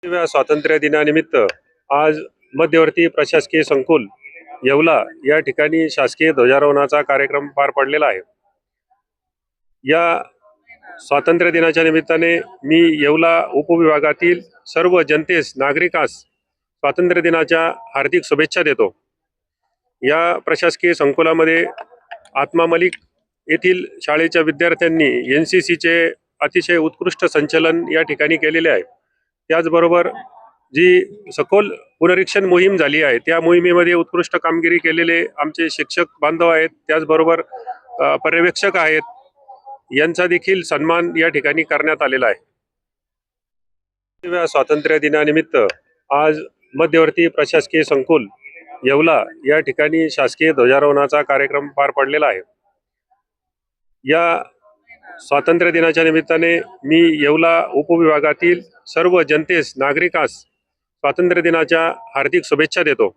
स्वातंत्र्य दिनानिमित्त आज मध्यवर्ती प्रशासकीय संकुल येवला या ठिकाणी शासकीय ध्वजारोहणाचा कार्यक्रम पार पडलेला आहे। या स्वातंत्र्य दिनाच्या निमित्ताने मी येवला उपविभागातील सर्व जनतेस नागरिकास स्वातंत्र्य दिनाच्या हार्दिक शुभेच्छा देतो। या प्रशासकीय संकुलामध्ये आत्मा मलिक येथील शाळेच्या विद्यार्थ्यांनी NCCचे अतिशय उत्कृष्ट संचलन या ठिकाणी केलेले आहे। त्याचबरोबर जी सखोल पुनरीक्षण मोहीम झाली आहे त्या मोहिमेमध्ये उत्कृष्ट कामगिरी केलेले आमचे शिक्षक बांधव आहेत, त्याचबरोबर पर्यवेक्षक आहेत, यांचा देखील सन्मान या ठिकाणी करण्यात आलेला आहे। स्वातंत्र्य दिनानिमित्त आज मध्यवर्ती प्रशासकीय संकुल येवला या ठिकाणी शासकीय ध्वजारोहणाचा कार्यक्रम पार पडलेला आहे। या स्वातंत्र्य दिनाच्या निमित्ताने मी येवला उपविभागातील सर्व जनतेस नागरिकास स्वातंत्र्य दिनाच्या हार्दिक शुभेच्छा देतो।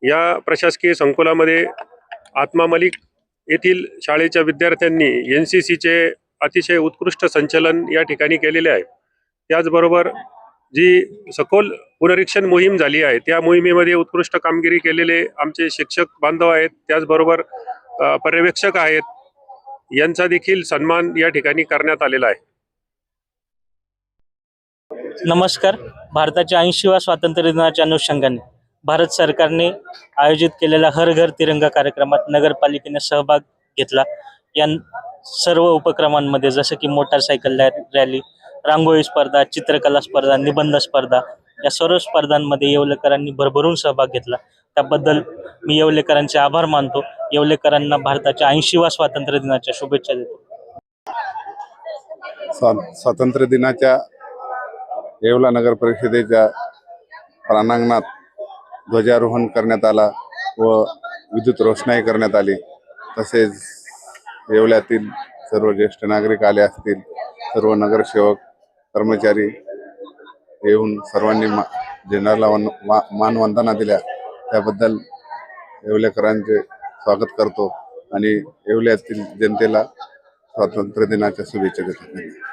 या प्रशासकीय संकुलामध्ये आत्मा मलिक येथील शाळेच्या विद्यार्थ्यांनी NCCचे अतिशय उत्कृष्ट संचलन या ठिकाणी केलेले आहे। त्याचबरोबर जी सखोल पुनरीक्षण मोहीम झाली आहे त्या मोहिमेमध्ये उत्कृष्ट कामगिरी केलेले आमचे शिक्षक बांधव आहेत, त्याचबरोबर पर्यवेक्षक आहेत, यांचा देखील सन्मान या ठिकाणी करण्यात आलेला आहे। नमस्कार। भारताच्या 80व्या स्वातंत्र्य दिनाच्या अनुषंगाने भारत सरकारने आयोजित केलेल्या हर घर तिरंगा कार्यक्रमात नगरपालिकेने सहभाग घेतला। या सर्व उपक्रमांमध्ये जसे की मोटारसायकल रॅली, रांगोळी स्पर्धा, चित्रकला स्पर्धा, निबंध स्पर्धा या सर्व स्पर्धांमध्ये येवलेकरांनी भरभरून सहभाग घेतला। त्याबद्दल मी येवलेकरांचे आभार मानतो। येवलेकरांना भारताच्या 80व्या स्वातंत्र्य दिनाच्या शुभेच्छा देतो। स्वातंत्र्य दिनाच्या येवला नगर परिषदेच्या प्रांगणात ध्वजारोहण करण्यात आला व विद्युत रोषणाई करण्यात आली। तसेच येवल्यातील सर्व ज्येष्ठ नागरिक आले असतील, सर्व नगरसेवक कर्मचारी येऊन सर्वांनी झेंड्याला मानवंदना दिल्या। त्याबद्दल येवलेकरांचे स्वागत करतो आणि येवल्यातील जनतेला स्वातंत्र्य दिनाच्या शुभेच्छा देतो।